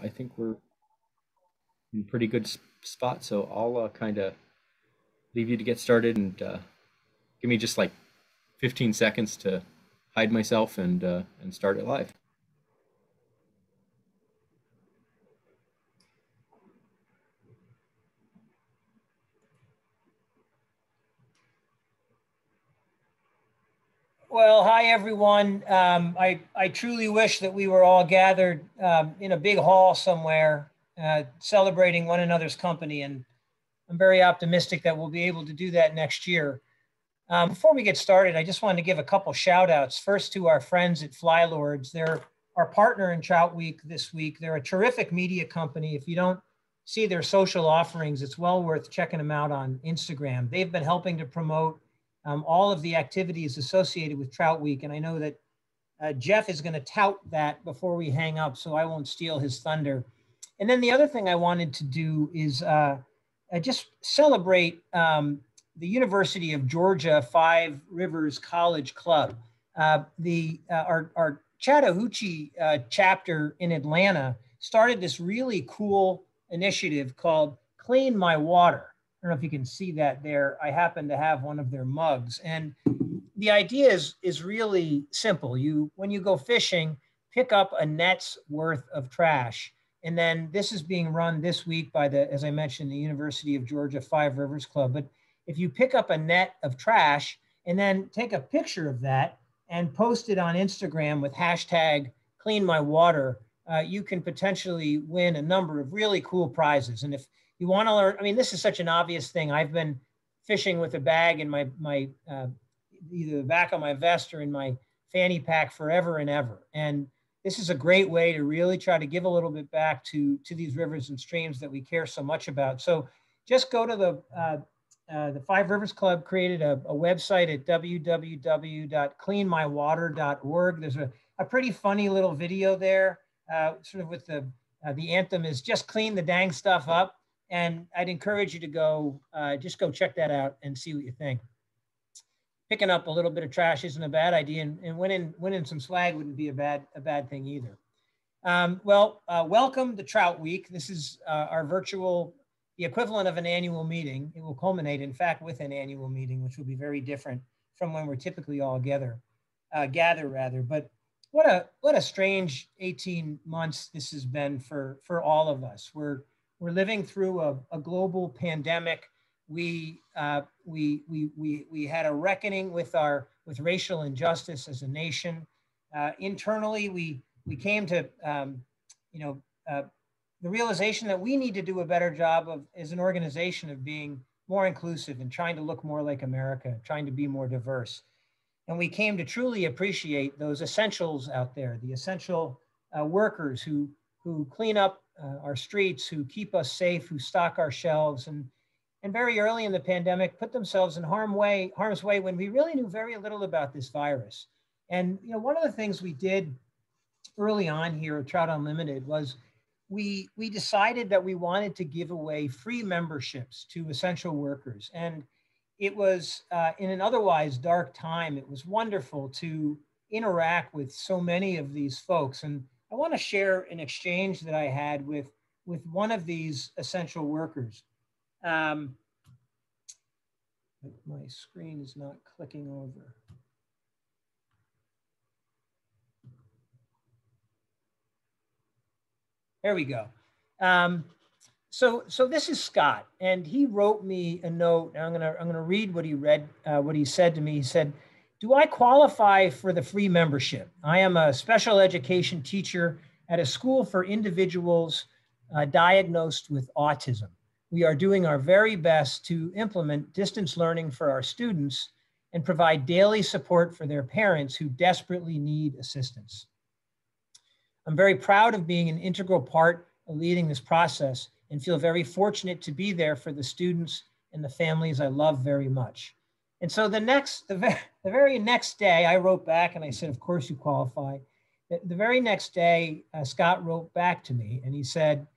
I think we're in a pretty good spot. So I'll kind of leave you to get started and give me just like 15 seconds to hide myself and start it live. Well, hi everyone. I truly wish that we were all gathered in a big hall somewhere celebrating one another's company, and I'm very optimistic that we'll be able to do that next year. Before we get started, I just wanted to give a couple shout outs. First to our friends at Flylords. They're our partner in Trout Week this week. They're a terrific media company. If you don't see their social offerings, it's well worth checking them out on Instagram. They've been helping to promote all of the activities associated with Trout Week. And I know that Jeff is going to tout that before we hang up, so I won't steal his thunder. And then the other thing I wanted to do is just celebrate the University of Georgia Five Rivers College Club. Our Chattahoochee chapter in Atlanta started this really cool initiative called Clean My Water. I don't know if you can see that there. I happen to have one of their mugs. And the idea is really simple. When you go fishing, pick up a net's worth of trash. And then this is being run this week by as I mentioned, the University of Georgia Five Rivers Club. But if you pick up a net of trash and then take a picture of that and post it on Instagram with hashtag Clean My Water, you can potentially win a number of really cool prizes. And if you want to learn, I mean, this is such an obvious thing. I've been fishing with a bag in my either the back of my vest or in my fanny pack forever and ever. And this is a great way to really try to give a little bit back to these rivers and streams that we care so much about. So just go to the Five Rivers Club created a website at www.cleanmywater.org. There's a pretty funny little video there, sort of with the anthem is just clean the dang stuff up. And I'd encourage you to go, just go check that out and see what you think. Picking up a little bit of trash isn't a bad idea, and winning some swag wouldn't be a bad thing either. Welcome to Trout Week. This is our virtual, the equivalent of an annual meeting. It will culminate, in fact, with an annual meeting, which will be very different from when we're typically all gather. But what a strange 18 months this has been for all of us. We're living through a global pandemic. We had a reckoning with racial injustice as a nation. Internally, we came to the realization that we need to do a better job as an organization of being more inclusive and trying to look more like America, trying to be more diverse. And we came to truly appreciate those essentials out there, the essential workers who clean up our streets, who keep us safe, who stock our shelves, and very early in the pandemic put themselves in harm's way when we really knew very little about this virus. And one of the things we did early on here at Trout Unlimited was we decided that we wanted to give away free memberships to essential workers. And it was in an otherwise dark time, it was wonderful to interact with so many of these folks. And I want to share an exchange that I had with one of these essential workers. My screen is not clicking over. There we go. So this is Scott, and he wrote me a note. I'm gonna read what he said to me. He said, "Do I qualify for the free membership? I am a special education teacher at a school for individuals diagnosed with autism. We are doing our very best to implement distance learning for our students and provide daily support for their parents who desperately need assistance. I'm very proud of being an integral part of leading this process and feel very fortunate to be there for the students and the families I love very much." And so the very next day, I wrote back and I said, "Of course you qualify." The very next day, Scott wrote back to me and he said,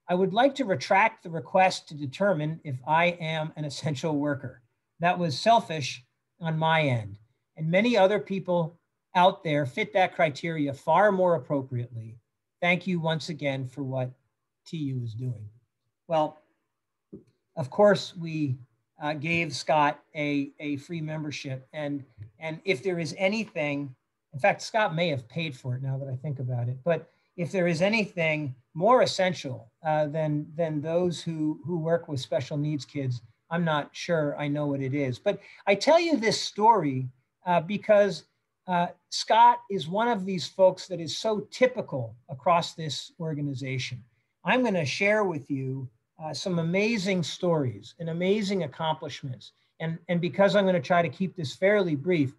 "I would like to retract the request to determine if I am an essential worker. That was selfish on my end, and many other people out there fit that criteria far more appropriately. thank you once again for what TU is doing. Well, of course, we gave Scott a free membership. And if there is anything, in fact, Scott may have paid for it now that I think about it, but if there is anything more essential than those who work with special needs kids, I'm not sure I know what it is. But I tell you this story because Scott is one of these folks that is so typical across this organization. I'm going to share with you some amazing stories and amazing accomplishments. And because I'm going to try to keep this fairly brief,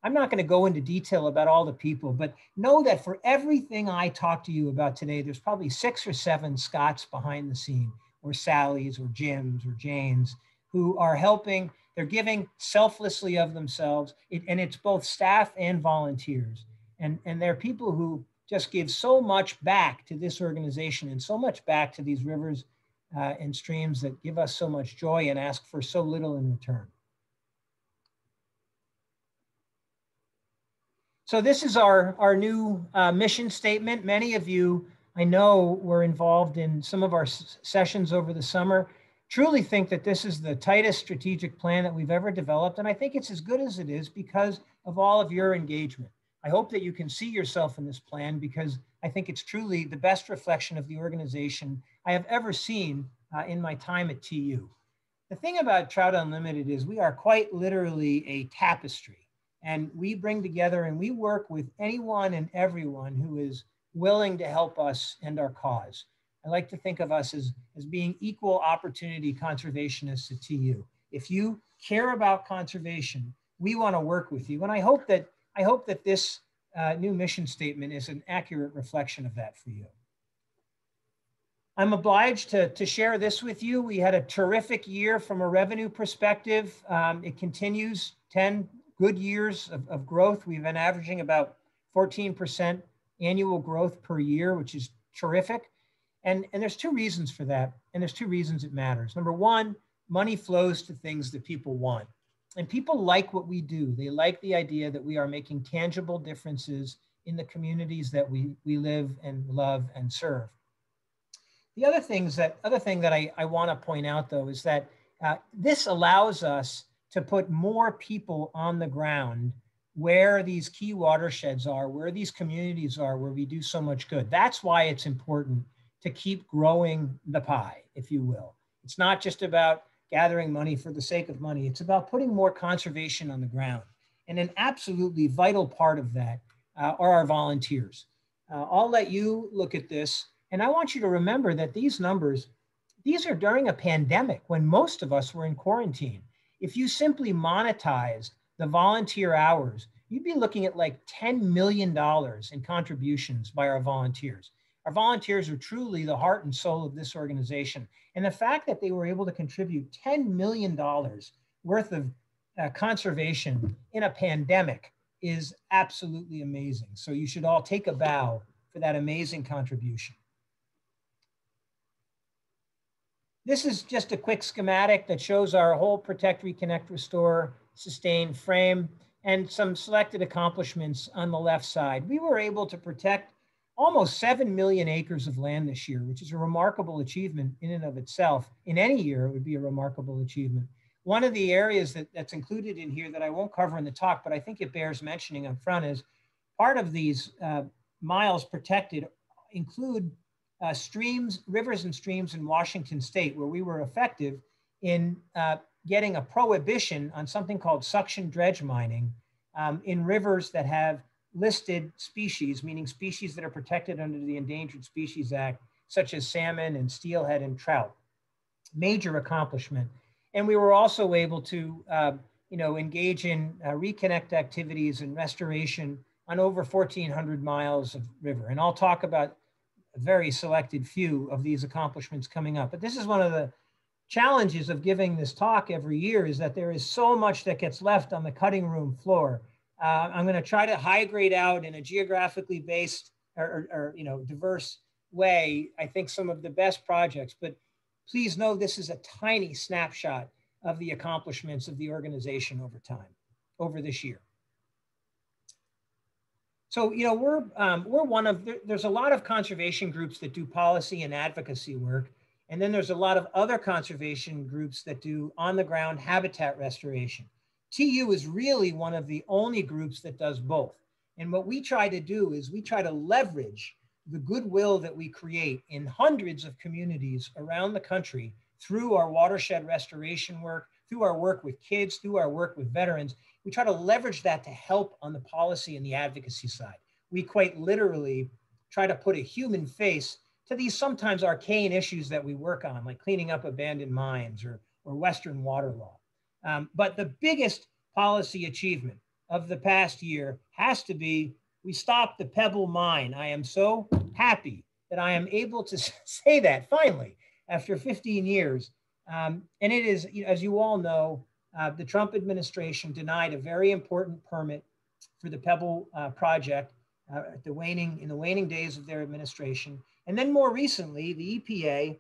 I'm not going to go into detail about all the people, but know that for everything I talk to you about today, there's probably 6 or 7 Scotts behind the scene, or Sallys, or Jims, or Janes, who are helping. They're giving selflessly of themselves, and it's both staff and volunteers. And they're people who just give so much back to this organization and so much back to these rivers and streams that give us so much joy and ask for so little in return. So this is our new mission statement. Many of you, I know, were involved in some of our sessions over the summer. Truly think that this is the tightest strategic plan that we've ever developed. And I think it's as good as it is because of all of your engagement. I hope that you can see yourself in this plan because I think it's truly the best reflection of the organization I have ever seen in my time at TU. The thing about Trout Unlimited is we are quite literally a tapestry. And we bring together and we work with anyone and everyone who is willing to help us and our cause. I like to think of us as being equal opportunity conservationists at TU. If you care about conservation, we want to work with you. And I hope that this new mission statement is an accurate reflection of that for you. I'm obliged to share this with you. We had a terrific year from a revenue perspective. It continues 10 good years of growth. We've been averaging about 14% annual growth per year, which is terrific. And there's 2 reasons for that. And there's 2 reasons it matters. Number one, money flows to things that people want. And people like what we do. They like the idea that we are making tangible differences in the communities that we live and love and serve. The other thing that I want to point out, though, is that this allows us to put more people on the ground where these key watersheds are, where these communities are, where we do so much good. That's why it's important to keep growing the pie, if you will. It's not just about gathering money for the sake of money. It's about putting more conservation on the ground. And an absolutely vital part of that are our volunteers. I'll let you look at this. And I want you to remember that these numbers, these are during a pandemic when most of us were in quarantine. If you simply monetized the volunteer hours, you'd be looking at like $10 million in contributions by our volunteers. Our volunteers are truly the heart and soul of this organization. And the fact that they were able to contribute $10 million worth of conservation in a pandemic is absolutely amazing. So you should all take a bow for that amazing contribution. This is just a quick schematic that shows our whole protect, reconnect, restore, sustain frame and some selected accomplishments on the left side. We were able to protect almost 7 million acres of land this year, which is a remarkable achievement in and of itself. In any year, it would be a remarkable achievement. One of the areas that's included in here that I won't cover in the talk, but I think it bears mentioning up front is part of these miles protected include streams, rivers and streams in Washington state, where we were effective in getting a prohibition on something called suction dredge mining in rivers that have listed species, meaning species that are protected under the Endangered Species Act, such as salmon and steelhead and trout. Major accomplishment. And we were also able to engage in reconnect activities and restoration on over 1,400 miles of river. And I'll talk about a very selected few of these accomplishments coming up. But this is one of the challenges of giving this talk every year, is that there is so much that gets left on the cutting room floor. I'm going to try to high grade out in a geographically based or diverse way, I think, some of the best projects. But please know this is a tiny snapshot of the accomplishments of the organization over time, over this year. So, we're one of, there's a lot of conservation groups that do policy and advocacy work. And then there's a lot of other conservation groups that do on the ground habitat restoration. TU is really one of the only groups that does both. And what we try to do is we try to leverage the goodwill that we create in hundreds of communities around the country through our watershed restoration work, through our work with kids, through our work with veterans. We try to leverage that to help on the policy and the advocacy side. We quite literally try to put a human face to these sometimes arcane issues that we work on, like cleaning up abandoned mines or Western water law. But the biggest policy achievement of the past year has to be we stopped the Pebble mine. I am so happy that I am able to say that finally after 15 years. And it is, as you all know, the Trump administration denied a very important permit for the Pebble project in the waning days of their administration. And then more recently, the EPA,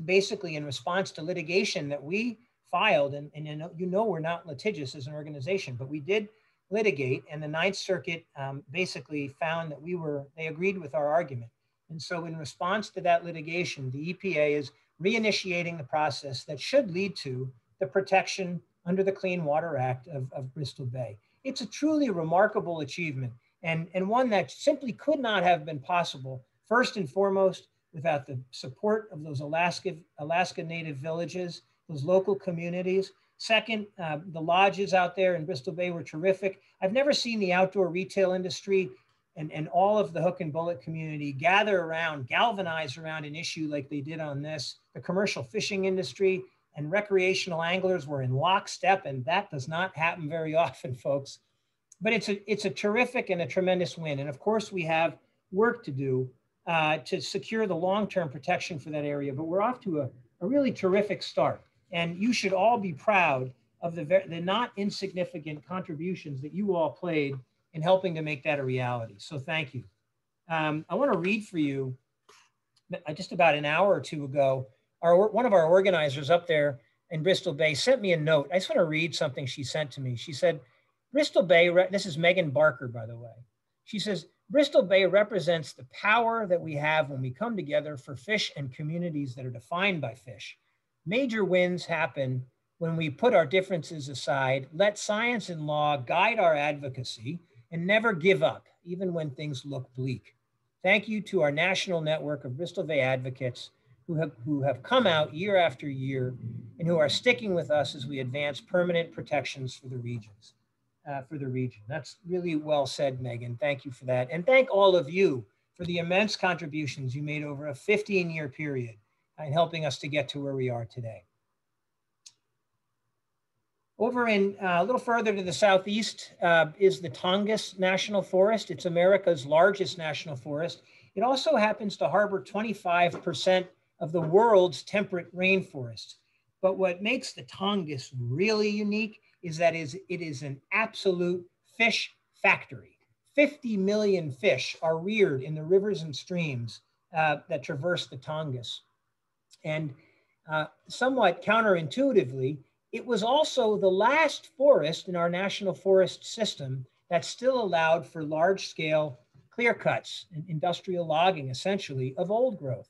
basically in response to litigation that we filed, and we're not litigious as an organization, but we did litigate, and the Ninth Circuit basically found that they agreed with our argument. And so in response to that litigation, the EPA is reinitiating the process that should lead to the protection under the Clean Water Act of Bristol Bay. It's a truly remarkable achievement, and one that simply could not have been possible, first and foremost, without the support of those Alaska Native villages, those local communities. Second, the lodges out there in Bristol Bay were terrific. I've never seen the outdoor retail industry and all of the hook and bullet community galvanize around an issue like they did on this. The commercial fishing industry and recreational anglers were in lockstep, and that does not happen very often, folks. But it's a terrific and a tremendous win. And of course, we have work to do to secure the long-term protection for that area, but we're off to a really terrific start. And you should all be proud of the not insignificant contributions that you all played in helping to make that a reality. So thank you. I want to read for you, just about an hour or two ago, one of our organizers up there in Bristol Bay sent me a note. I just want to read something she sent to me. She said, Bristol Bay, this is Megan Barker, by the way. She says, Bristol Bay represents the power that we have when we come together for fish and communities that are defined by fish. Major wins happen when we put our differences aside, let science and law guide our advocacy, and never give up, even when things look bleak. Thank you to our national network of Bristol Bay advocates who have come out year after year and who are sticking with us as we advance permanent protections for the region. That's really well said, Megan. Thank you for that. And thank all of you for the immense contributions you made over a 15-year period in helping us to get to where we are today. Over in a little further to the southeast is the Tongass National Forest. It's America's largest national forest. It also happens to harbor 25% of the world's temperate rainforest. But what makes the Tongass really unique is that it is an absolute fish factory. 50 million fish are reared in the rivers and streams that traverse the Tongass. And somewhat counterintuitively, it was also the last forest in our national forest system that still allowed for large-scale clear cuts and industrial logging, essentially, of old growth.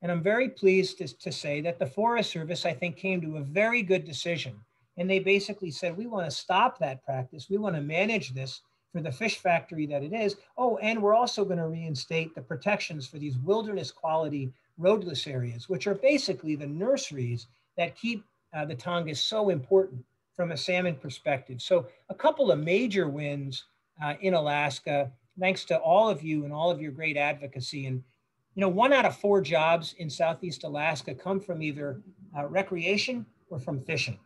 And I'm very pleased to say that the Forest Service, I think, came to a very good decision. And they basically said, we want to stop that practice. We want to manage this for the fish factory that it is. Oh, and we're also going to reinstate the protections for these wilderness quality roadless areas, which are basically the nurseries that keep the Tongass so important from a salmon perspective. So a couple of major wins in Alaska, thanks to all of you and all of your great advocacy. And 1 out of 4 jobs in Southeast Alaska come from either recreation or from fishing.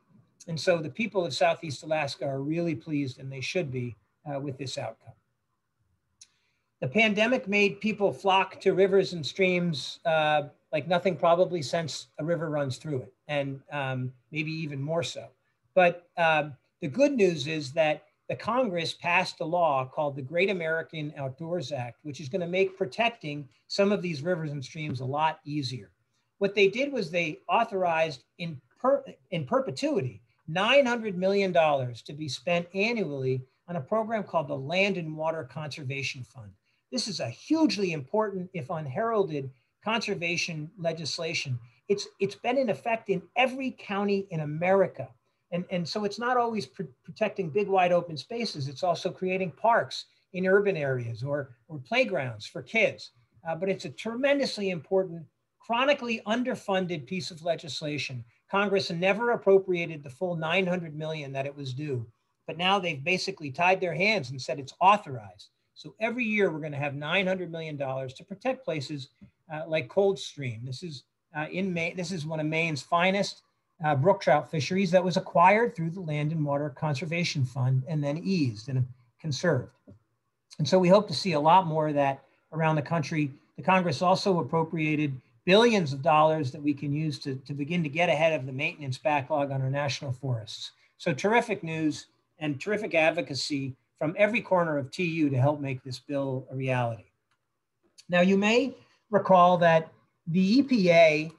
And so the people of Southeast Alaska are really pleased, and they should be, with this outcome. The pandemic made people flock to rivers and streams like nothing probably since a river runs through it, and maybe even more so. But the good news is that the Congress passed a law called the Great American Outdoors Act, which is going to make protecting some of these rivers and streams a lot easier. What they did was they authorized in perpetuity $900 million to be spent annually on a program called the Land and Water Conservation Fund. This is a hugely important, if unheralded, conservation legislation. It's been in effect in every county in America. And so it's not always protecting big, wide open spaces. It's also creating parks in urban areas or playgrounds for kids. But it's a tremendously important, chronically underfunded piece of legislation. Congress never appropriated the full $900 million that it was due. But now they've basically tied their hands and said it's authorized. So every year we're going to have $900 million to protect places like Coldstream. This is in Maine. This is one of Maine's finest brook trout fisheries that was acquired through the Land and Water Conservation Fund and then eased and conserved. And so we hope to see a lot more of that around the country. The Congress also appropriated billions of dollars that we can use to begin to get ahead of the maintenance backlog on our national forests. So terrific news and terrific advocacy from every corner of TU to help make this bill a reality. Now, you may recall that the EPA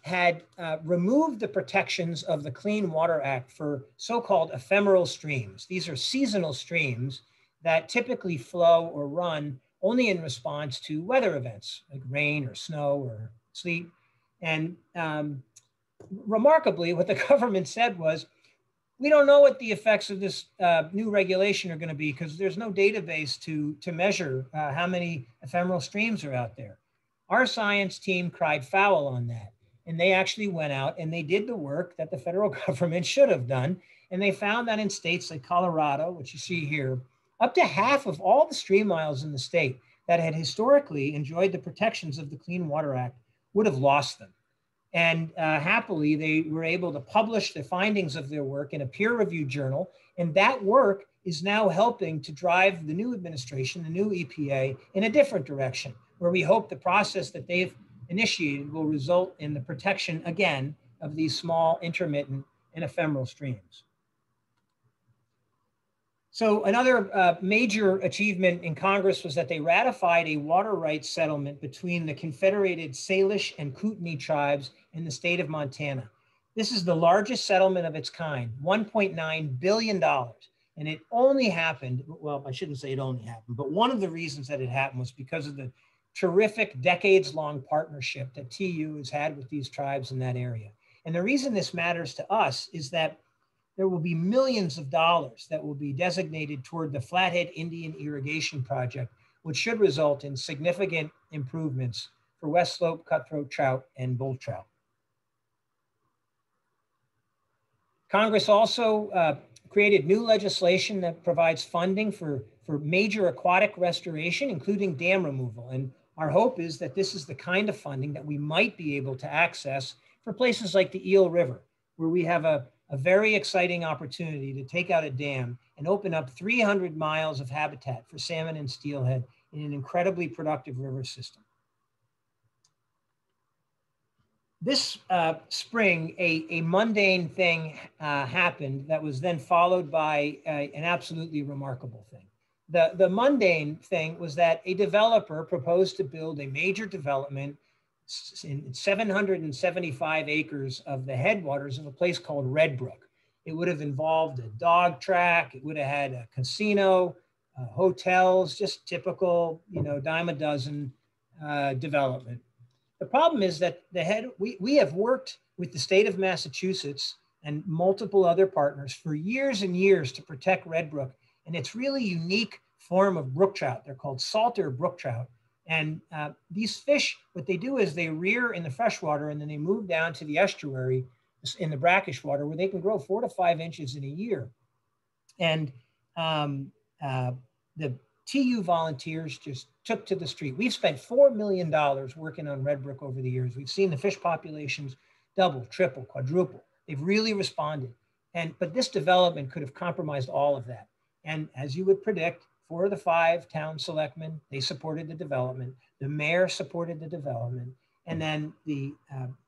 had removed the protections of the Clean Water Act for so-called ephemeral streams. These are seasonal streams that typically flow or run only in response to weather events like rain or snow or sleet. And remarkably, what the government said was, we don't know what the effects of this new regulation are going to be because there's no database to measure how many ephemeral streams are out there. Our science team cried foul on that. And they actually went out and they did the work that the federal government should have done. And they found that in states like Colorado, which you see here, up to half of all the stream miles in the state that had historically enjoyed the protections of the Clean Water Act would have lost them. And happily, they were able to publish the findings of their work in a peer-reviewed journal. And that work is now helping to drive the new administration, the new EPA, in a different direction, where we hope the process that they've initiated will result in the protection, again, of these small, intermittent, and ephemeral streams. So another major achievement in Congress was that they ratified a water rights settlement between the Confederated Salish and Kootenai tribes in the state of Montana. This is the largest settlement of its kind, $1.9 billion. And it only happened, well, I shouldn't say it only happened, but one of the reasons that it happened was because of the terrific decades-long partnership that TU has had with these tribes in that area. And the reason this matters to us is that there will be millions of dollars that will be designated toward the Flathead Indian Irrigation Project, which should result in significant improvements for West Slope cutthroat trout and bull trout. Congress also created new legislation that provides funding for major aquatic restoration, including dam removal. And our hope is that this is the kind of funding that we might be able to access for places like the Eel River, where we have a very exciting opportunity to take out a dam and open up 300 miles of habitat for salmon and steelhead in an incredibly productive river system. This spring, a mundane thing happened that was then followed by an absolutely remarkable thing. The mundane thing was that a developer proposed to build a major development in 775 acres of the headwaters of a place called Red Brook. It would have involved a dog track. It would have had a casino, hotels, just typical, dime a dozen development. The problem is that we have worked with the state of Massachusetts and multiple other partners for years and years to protect Red Brook and its really unique form of brook trout. They're called salter brook trout. And these fish, what they do is they rear in the freshwater and then they move down to the estuary in the brackish water where they can grow 4 to 5 inches in a year. And the TU volunteers just took to the street. We've spent $4 million working on Red Brook over the years. We've seen the fish populations double, triple, quadruple. They've really responded. But this development could have compromised all of that. And as you would predict, 4 of the 5 town selectmen, they supported the development. The mayor supported the development. And then the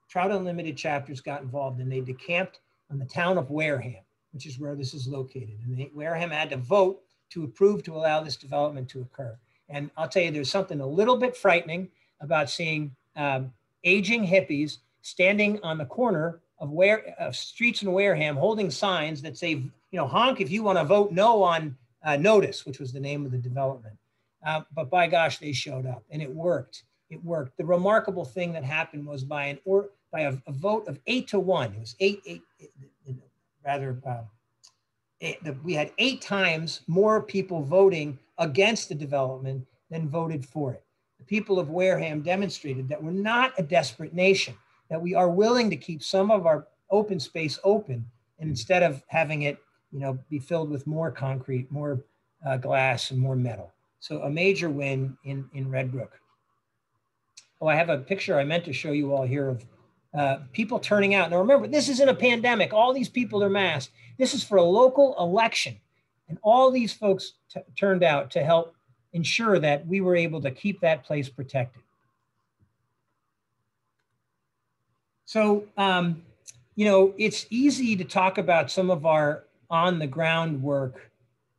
Trout Unlimited chapters got involved and they decamped on the town of Wareham, which is where this is located. And Wareham had to vote to approve to allow this development to occur. And I'll tell you, there's something a little bit frightening about seeing aging hippies standing on the corner of streets in Wareham holding signs that say, honk if you want to vote no on Notice, which was the name of the development. But by gosh, they showed up, and it worked. It worked. The remarkable thing that happened was by a vote of 8-1. It was we had 8 times more people voting against the development than voted for it. The people of Wareham demonstrated that we're not a desperate nation, that we are willing to keep some of our open space open, and instead of having it, be filled with more concrete, more glass, and more metal. So a major win in Red Brook. Oh, I have a picture I meant to show you all here of people turning out. Now remember, this isn't a pandemic. All these people are masked. This is for a local election. And all these folks turned out to help ensure that we were able to keep that place protected. So, it's easy to talk about some of our on the ground work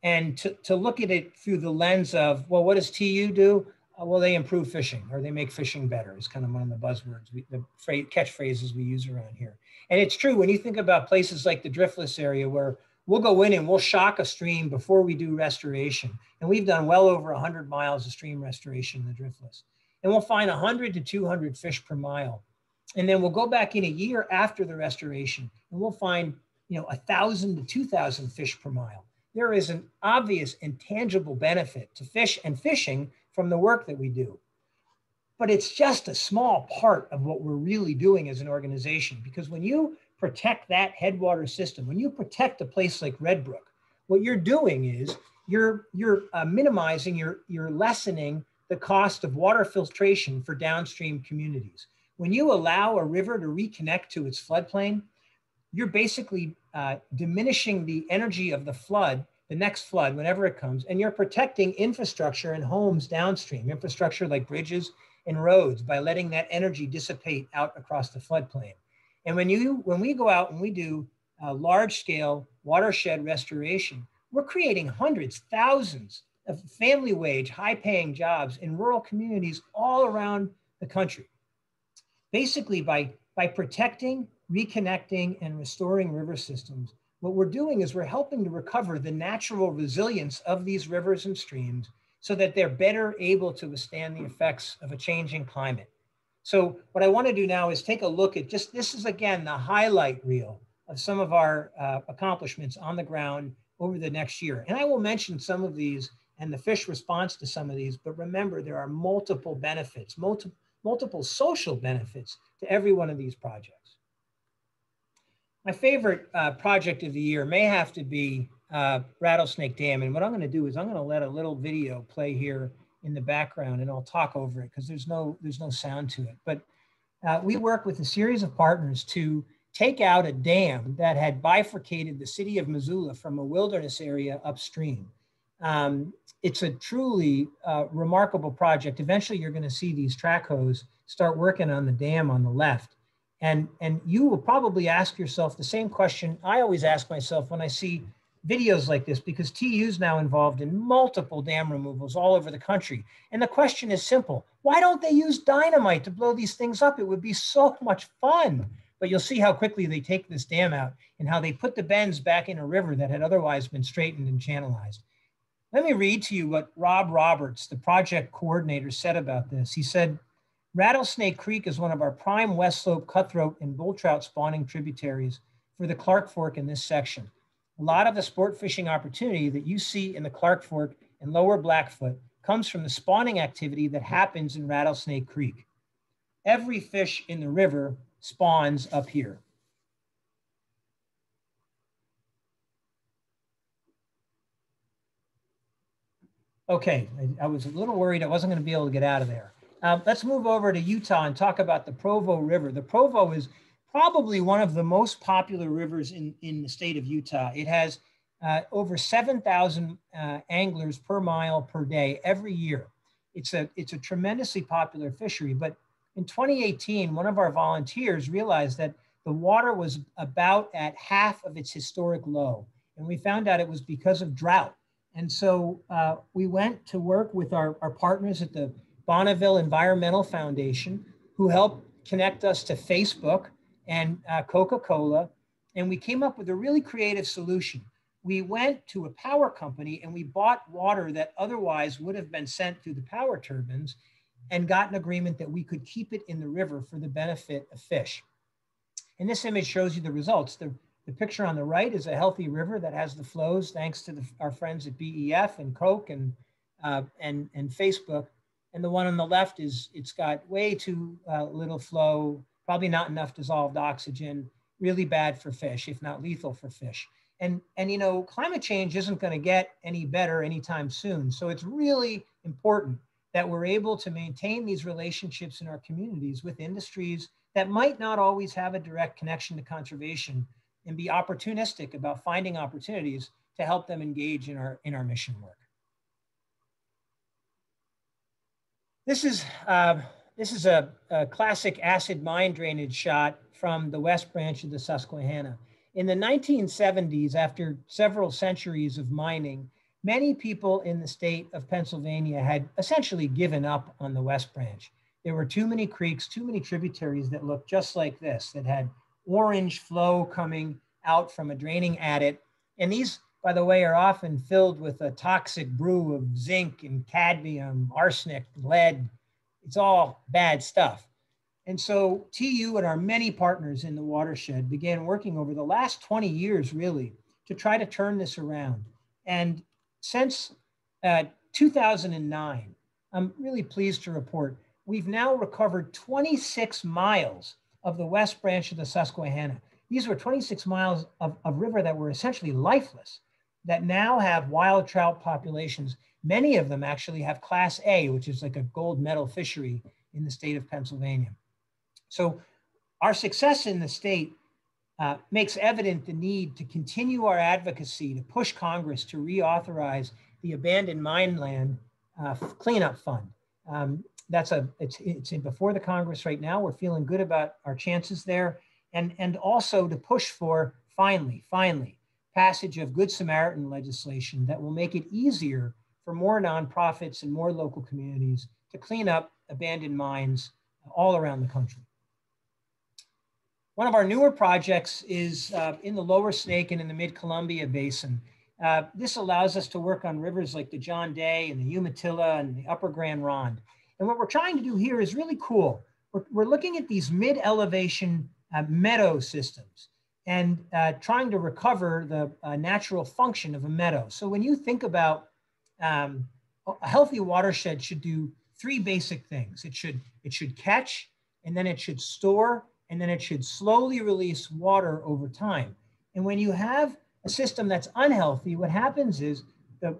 and to look at it through the lens of, well, what does TU do? Well, they improve fishing, or they make fishing better. It's kind of one of the buzzwords, the catchphrases we use around here. And it's true when you think about places like the driftless area, where we'll go in and we'll shock a stream before we do restoration. And we've done well over 100 miles of stream restoration in the driftless. And we'll find 100 to 200 fish per mile. And then we'll go back in a year after the restoration, and we'll find 1,000 to 2,000 fish per mile. There is an obvious and tangible benefit to fish and fishing from the work that we do. But it's just a small part of what we're really doing as an organization, because when you protect that headwater system, when you protect a place like Red Brook, what you're doing is you're minimizing, you're lessening the cost of water filtration for downstream communities. When you allow a river to reconnect to its floodplain, you're basically diminishing the energy of the flood, the next flood, whenever it comes, and you're protecting infrastructure and homes downstream, infrastructure like bridges and roads, by letting that energy dissipate out across the floodplain. And when we go out and we do large-scale watershed restoration, we're creating hundreds, thousands of family wage, high-paying jobs in rural communities all around the country. Basically, by protecting, reconnecting, and restoring river systems, what we're doing is we're helping to recover the natural resilience of these rivers and streams so that they're better able to withstand the effects of a changing climate. So what I want to do now is take a look at this is again the highlight reel of some of our accomplishments on the ground over the next year. And I will mention some of these and the fish response to some of these, but remember, there are multiple benefits, multiple social benefits to every one of these projects. My favorite project of the year may have to be Rattlesnake Dam. And what I'm going to do is I'm going to let a little video play here in the background, and I'll talk over it because there's no sound to it. But we work with a series of partners to take out a dam that had bifurcated the city of Missoula from a wilderness area upstream. It's a truly remarkable project. Eventually, you're going to see these track hoes start working on the dam on the left. And you will probably ask yourself the same question I always ask myself when I see videos like this, because TU is now involved in multiple dam removals all over the country. And the question is simple. Why don't they use dynamite to blow these things up? It would be so much fun. But you'll see how quickly they take this dam out and how they put the bends back in a river that had otherwise been straightened and channelized. Let me read to you what Rob Roberts, the project coordinator, said about this. He said, Rattlesnake Creek is one of our prime West Slope cutthroat and bull trout spawning tributaries for the Clark Fork in this section. A lot of the sport fishing opportunity that you see in the Clark Fork and lower Blackfoot comes from the spawning activity that happens in Rattlesnake Creek. Every fish in the river spawns up here. Okay, I was a little worried I wasn't going to be able to get out of there. Let's move over to Utah and talk about the Provo River. The Provo is probably one of the most popular rivers in the state of Utah. It has over 7,000 anglers per mile per day every year. It's a tremendously popular fishery, but in 2018, one of our volunteers realized that the water was about at half of its historic low. And we found out it was because of drought. And so we went to work with our partners at the Bonneville Environmental Foundation, who helped connect us to Facebook and Coca-Cola. And we came up with a really creative solution. we went to a power company and we bought water that otherwise would have been sent through the power turbines and got an agreement that we could keep it in the river for the benefit of fish. And this image shows you the results. The picture on the right is a healthy river that has the flows thanks to our friends at BEF and Coke and Facebook. And the one on the left it's got way too little flow, probably not enough dissolved oxygen, really bad for fish, if not lethal for fish. And you know, climate change isn't going to get any better anytime soon. So it's really important that we're able to maintain these relationships in our communities with industries that might not always have a direct connection to conservation, and be opportunistic about finding opportunities to help them engage in our mission work. This is a classic acid mine drainage shot from the West Branch of the Susquehanna. In the 1970s, after several centuries of mining, many people in the state of Pennsylvania had essentially given up on the West Branch. There were too many creeks, too many tributaries that looked just like this, that had orange flow coming out from a draining adit. And these, by the way, are often filled with a toxic brew of zinc and cadmium, arsenic, lead. It's all bad stuff. And so TU and our many partners in the watershed began working over the last 20 years, really, to try to turn this around. And since 2009, I'm really pleased to report, we've now recovered 26 miles of the West Branch of the Susquehanna. These were 26 miles of river that were essentially lifeless, that now have wild trout populations. Many of them actually have Class A, which is like a gold medal fishery in the state of Pennsylvania. So our success in the state makes evident the need to continue our advocacy to push Congress to reauthorize the Abandoned Mine Land Cleanup Fund. It's before the Congress right now. We're feeling good about our chances there. And also to push for, finally, passage of Good Samaritan legislation that will make it easier for more nonprofits and more local communities to clean up abandoned mines all around the country. One of our newer projects is in the Lower Snake and in the Mid-Columbia Basin. This allows us to work on rivers like the John Day and the Umatilla and the Upper Grand Ronde. And what we're trying to do here is really cool. We're looking at these mid-elevation meadow systems and trying to recover the natural function of a meadow. So when you think about a healthy watershed should do three basic things. It should catch, and then it should store, and then it should slowly release water over time. And when you have a system that's unhealthy, what happens is the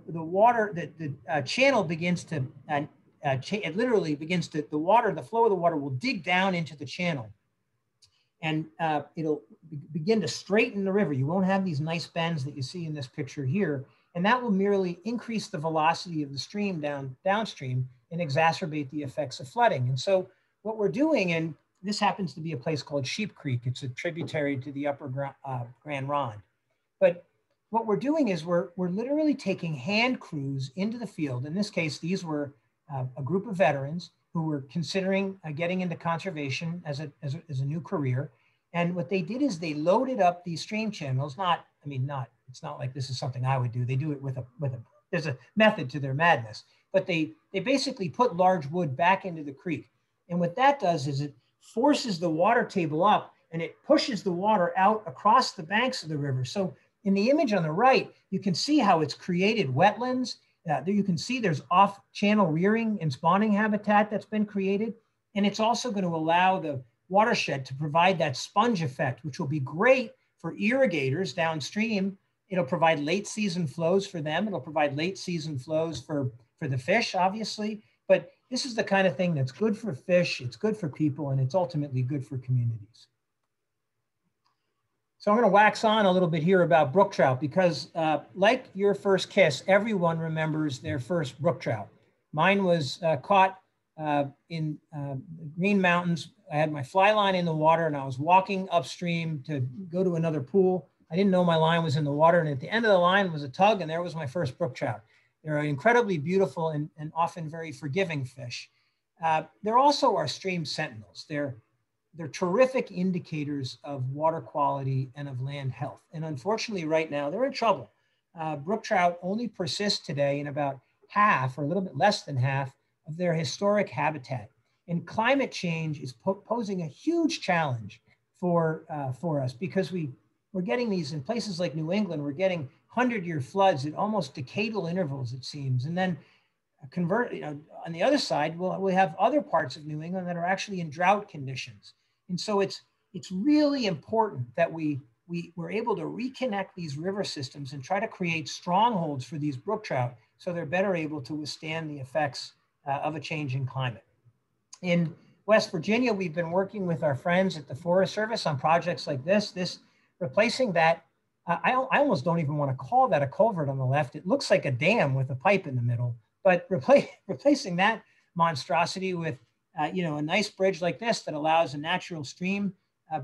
channel begins to, it literally begins to, the flow of the water will dig down into the channel, and it'll begin to straighten the river. You won't have these nice bends that you see in this picture here, and that will merely increase the velocity of the stream downstream and exacerbate the effects of flooding. And so what we're doing, and this happens to be a place called Sheep Creek. It's a tributary to the Upper Grand Ronde. But what we're doing is we're literally taking hand crews into the field. In this case, these were a group of veterans who were considering getting into conservation as a new career. And what they did is they loaded up these stream channels. It's not like this is something I would do. They do it there's a method to their madness. But they basically put large wood back into the creek. And what that does is it forces the water table up and it pushes the water out across the banks of the river. So in the image on the right, you can see how it's created wetlands. There you can see there's off-channel rearing and spawning habitat that's been created. And it's also going to allow the watershed to provide that sponge effect, which will be great for irrigators downstream. It'll provide late season flows for them. It'll provide late season flows for the fish, obviously. But this is the kind of thing that's good for fish, it's good for people, and it's ultimately good for communities. So I'm going to wax on a little bit here about brook trout because like your first kiss, everyone remembers their first brook trout. Mine was caught in the Green Mountains. I had my fly line in the water and I was walking upstream to go to another pool. I didn't know my line was in the water, and at the end of the line was a tug, and there was my first brook trout. They're incredibly beautiful and often very forgiving fish. They're also our stream sentinels. They're terrific indicators of water quality and of land health. And unfortunately right now they're in trouble. brook trout only persist today in about half or a little bit less than half of their historic habitat. And climate change is posing a huge challenge for us because we're getting these in places like New England, we're getting 100-year floods at almost decadal intervals, it seems. And then on the other side, we'll have other parts of New England that are actually in drought conditions. And so it's really important that we're able to reconnect these river systems and try to create strongholds for these brook trout so they're better able to withstand the effects of a changing climate. In West Virginia, we've been working with our friends at the Forest Service on projects like this replacing that. I almost don't even want to call that a culvert on the left. It looks like a dam with a pipe in the middle, but replacing that monstrosity with a nice bridge like this that allows a natural stream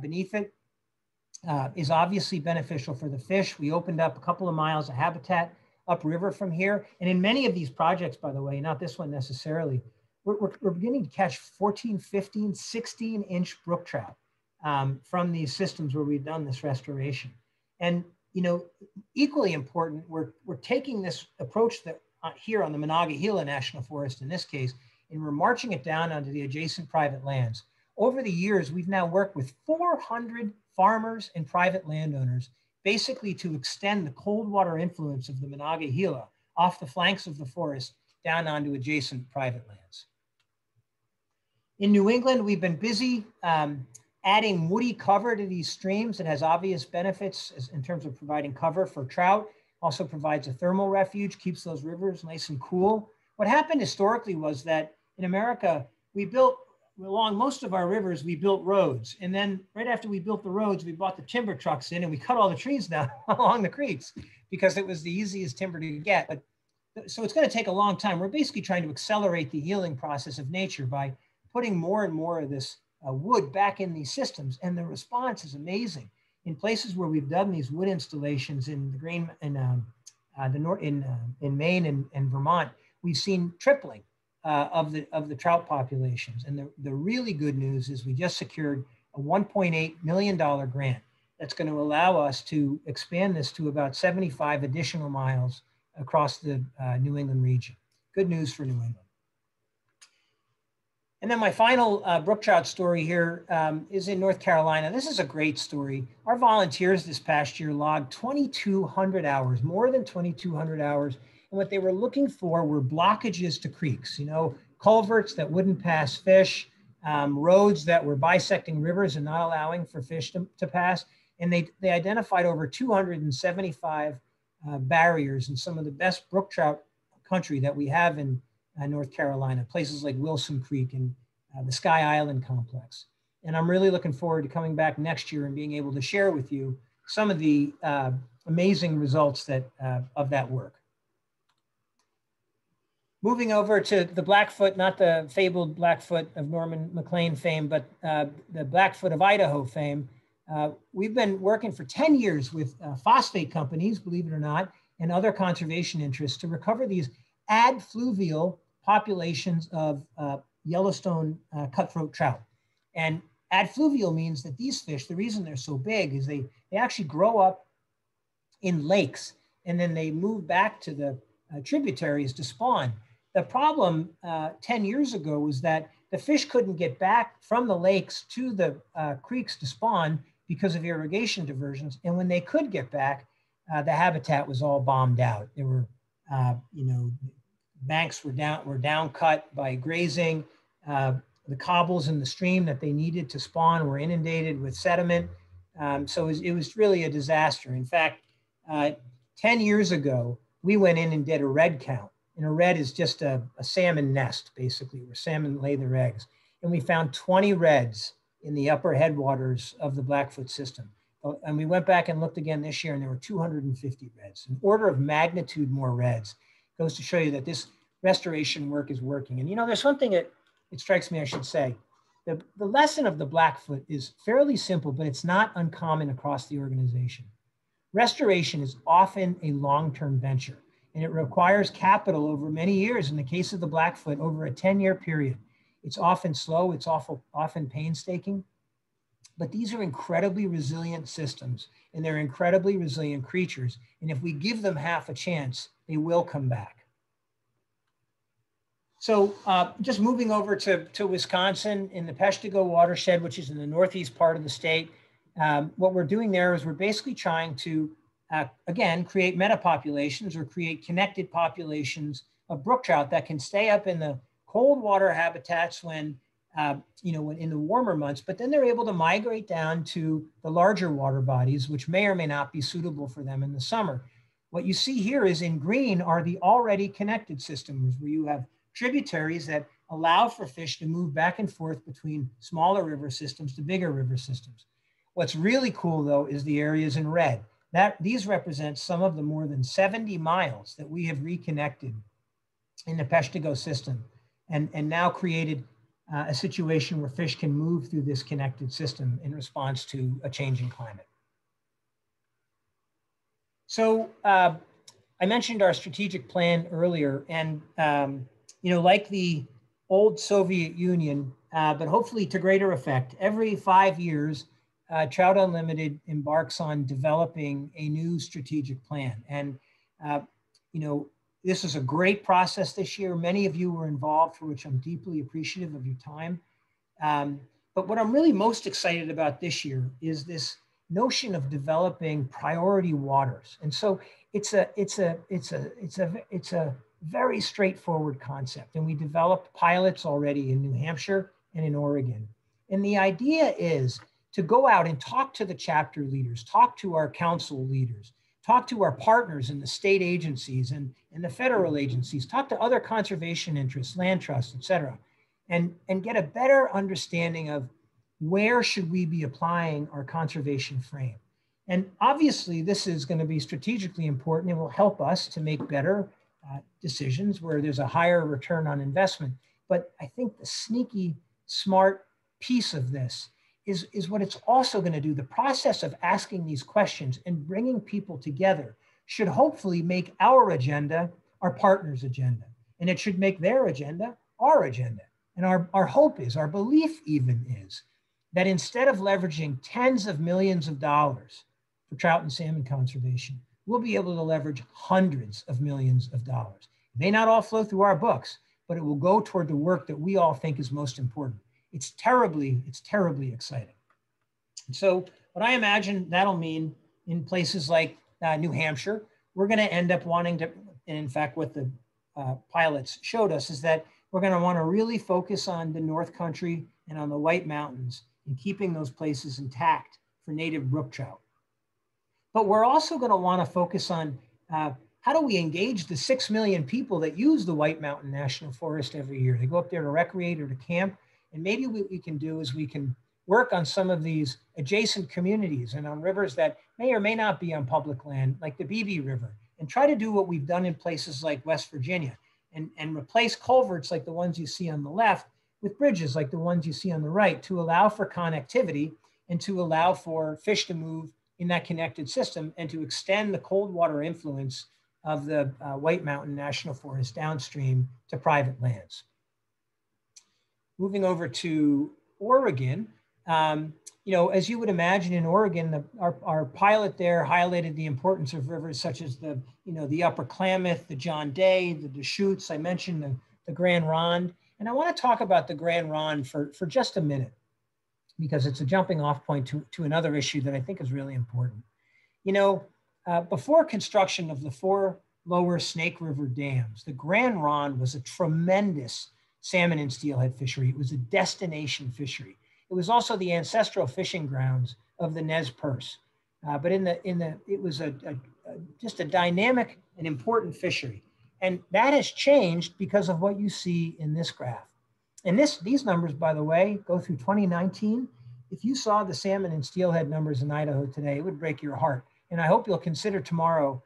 beneath it is obviously beneficial for the fish. We opened up a couple of miles of habitat upriver from here. And in many of these projects, by the way, not this one necessarily, we're beginning to catch 14, 15, 16-inch brook trout from these systems where we've done this restoration. And, equally important, we're taking this approach that here on the Monongahela National Forest in this case, and we're marching it down onto the adjacent private lands. Over the years, we've now worked with 400 farmers and private landowners, basically to extend the cold water influence of the Monongahela off the flanks of the forest down onto adjacent private lands. In New England, we've been busy adding woody cover to these streams. It has obvious benefits in terms of providing cover for trout, also provides a thermal refuge, keeps those rivers nice and cool. What happened historically was that in America, we built, along most of our rivers, we built roads. And then right after we built the roads, we brought the timber trucks in and we cut all the trees down along the creeks because it was the easiest timber to get. But, so it's going to take a long time. We're basically trying to accelerate the healing process of nature by putting more and more of this wood back in these systems. And the response is amazing. In places where we've done these wood installations in the Maine and Vermont, we've seen tripling of the trout populations. And the really good news is we just secured a $1.8 million grant that's going to allow us to expand this to about 75 additional miles across the New England region. Good news for New England. And then my final brook trout story here is in North Carolina. This is a great story. Our volunteers this past year logged 2,200 hours, more than 2,200 hours. And what they were looking for were blockages to creeks, culverts that wouldn't pass fish, roads that were bisecting rivers and not allowing for fish to pass. And they identified over 275 barriers in some of the best brook trout country that we have in North Carolina, places like Wilson Creek and the Sky Island complex. And I'm really looking forward to coming back next year and being able to share with you some of the amazing results of that work. Moving over to the Blackfoot, not the fabled Blackfoot of Norman McLean fame, but the Blackfoot-Idaho fame. We've been working for 10 years with phosphate companies, believe it or not, and other conservation interests to recover these adfluvial populations of Yellowstone cutthroat trout. And adfluvial means that these fish, the reason they're so big is they actually grow up in lakes and then they move back to the tributaries to spawn. The problem 10 years ago was that the fish couldn't get back from the lakes to the creeks to spawn because of irrigation diversions. And when they could get back, the habitat was all bombed out. There were, banks were down cut by grazing. The cobbles in the stream that they needed to spawn were inundated with sediment. So it was really a disaster. In fact, 10 years ago, we went in and did a red count. And a red is just a salmon nest, basically, where salmon lay their eggs. And we found 20 reds in the upper headwaters of the Blackfoot system. And we went back and looked again this year, and there were 250 reds, an order of magnitude more reds. Goes to show you that this restoration work is working. And there's something that it strikes me I should say. The lesson of the Blackfoot is fairly simple, but it's not uncommon across the organization. Restoration is often a long-term venture, and it requires capital over many years. In the case of the Blackfoot, over a 10-year period. It's often slow, it's often painstaking. But these are incredibly resilient systems, and they're incredibly resilient creatures. And if we give them half a chance, they will come back. So just moving over to Wisconsin in the Peshtigo watershed, which is in the northeast part of the state, what we're doing there is we're basically trying to, again, create metapopulations or create connected populations of brook trout that can stay up in the cold water habitats when in the warmer months, but then they're able to migrate down to the larger water bodies, which may or may not be suitable for them in the summer. What you see here is in green are the already connected systems where you have tributaries that allow for fish to move back and forth between smaller river systems to bigger river systems. What's really cool though is the areas in red. These represent some of the more than 70 miles that we have reconnected in the Peshtigo system and now created a situation where fish can move through this connected system in response to a changing climate. So I mentioned our strategic plan earlier, and like the old Soviet Union, but hopefully to greater effect, every 5 years, Trout Unlimited embarks on developing a new strategic plan. And this is a great process this year. Many of you were involved, for which I'm deeply appreciative of your time. But what I'm really most excited about this year is this notion of developing priority waters. And so it's a very straightforward concept. And we developed pilots already in New Hampshire and in Oregon. And the idea is to go out and talk to the chapter leaders, talk to our council leaders, talk to our partners in the state agencies and the federal agencies, talk to other conservation interests, land trusts, et cetera, and get a better understanding of where should we be applying our conservation frame. And obviously this is going to be strategically important. It will help us to make better decisions where there's a higher return on investment. But I think the sneaky, smart piece of this is what it's also going to do. The process of asking these questions and bringing people together should hopefully make our agenda our partner's agenda. And it should make their agenda our agenda. And our hope is, our belief even is, that instead of leveraging tens of millions of dollars for trout and salmon conservation, we'll be able to leverage hundreds of millions of dollars. It may not all flow through our books, but it will go toward the work that we all think is most important. It's terribly exciting. And so what I imagine that'll mean in places like New Hampshire, we're going to end up wanting to, and in fact, what the pilots showed us is that we're going to want to really focus on the North Country and on the White Mountains and keeping those places intact for native brook trout. But we're also going to want to focus on how do we engage the 6 million people that use the White Mountain National Forest every year? They go up there to recreate or to camp. And maybe what we can do is we can work on some of these adjacent communities and on rivers that may or may not be on public land, like the Beebe River, and try to do what we've done in places like West Virginia and replace culverts like the ones you see on the left with bridges like the ones you see on the right to allow for connectivity and to allow for fish to move in that connected system and to extend the cold water influence of the White Mountain National Forest downstream to private lands. Moving over to Oregon, as you would imagine in Oregon, our pilot there highlighted the importance of rivers such as the Upper Klamath, the John Day, the Deschutes. I mentioned the Grand Ronde. And I want to talk about the Grand Ronde for just a minute, because it's a jumping off point to another issue that I think is really important. Before construction of the 4 lower Snake River dams, the Grand Ronde was a tremendous salmon and steelhead fishery. It was a destination fishery. It was also the ancestral fishing grounds of the Nez Perce. But it was just a dynamic and important fishery. And that has changed because of what you see in this graph. And these numbers, by the way, go through 2019. If you saw the salmon and steelhead numbers in Idaho today, it would break your heart. And I hope you'll consider tomorrow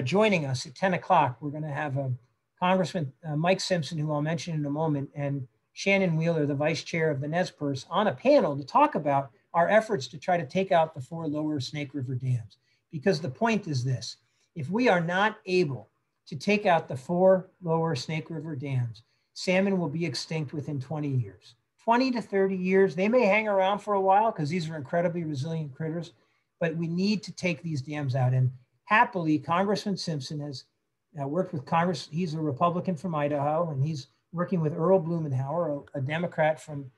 joining us at 10 o'clock. We're going to have Congressman Mike Simpson, who I'll mention in a moment, and Shannon Wheeler, the vice chair of the Nez Perce, on a panel to talk about our efforts to try to take out the 4 lower Snake River dams. Because the point is this: if we are not able to take out the 4 lower Snake River dams, salmon will be extinct within 20 years. 20 to 30 years. They may hang around for a while because these are incredibly resilient critters, but we need to take these dams out. And happily, Congressman Simpson has worked with Congress. He's a Republican from Idaho, and he's working with Earl Blumenauer, a Democrat from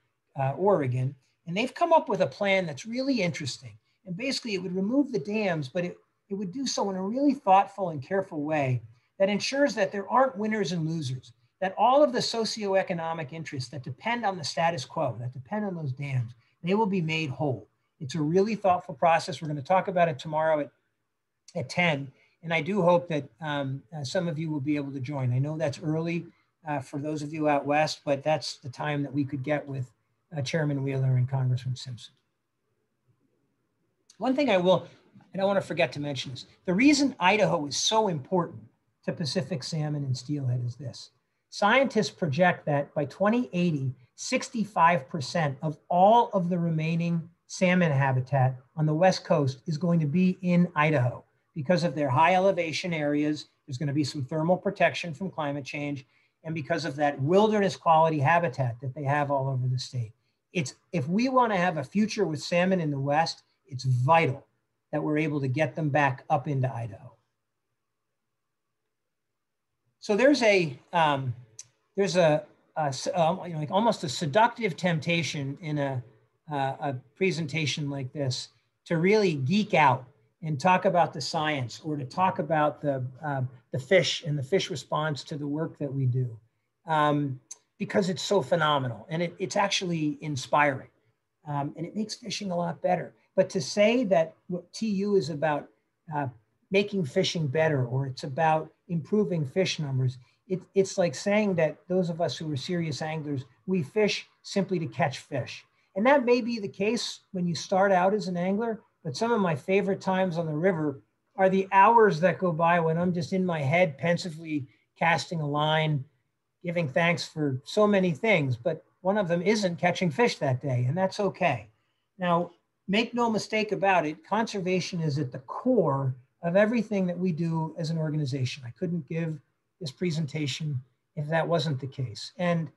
Oregon. And they've come up with a plan that's really interesting. And basically, it would remove the dams, but it would do so in a really thoughtful and careful way that ensures that there aren't winners and losers, that all of the socioeconomic interests that depend on the status quo, that depend on those dams, they will be made whole. It's a really thoughtful process. We're going to talk about it tomorrow at 10. And I do hope that some of you will be able to join. I know that's early for those of you out west, but that's the time that we could get with Chairman Wheeler and Congressman Simpson. One thing I don't want to forget to mention is the reason Idaho is so important to Pacific salmon and steelhead is this. Scientists project that by 2080, 65% of all of the remaining salmon habitat on the West Coast is going to be in Idaho because of their high elevation areas. There's going to be some thermal protection from climate change, and because of that wilderness quality habitat that they have all over the state. If we want to have a future with salmon in the West, it's vital that we're able to get them back up into Idaho. So there's like almost a seductive temptation in a presentation like this to really geek out and talk about the science, or to talk about the fish and the fish response to the work that we do, because it's so phenomenal and it's actually inspiring, and it makes fishing a lot better. But to say that what TU is about making fishing better, or it's about improving fish numbers, it's like saying that those of us who are serious anglers, we fish simply to catch fish. And that may be the case when you start out as an angler, but some of my favorite times on the river are the hours that go by when I'm just in my head pensively casting a line, giving thanks for so many things, but one of them isn't catching fish that day, and that's okay. Now, make no mistake about it, conservation is at the core of everything that we do as an organization. I couldn't give this presentation if that wasn't the case. And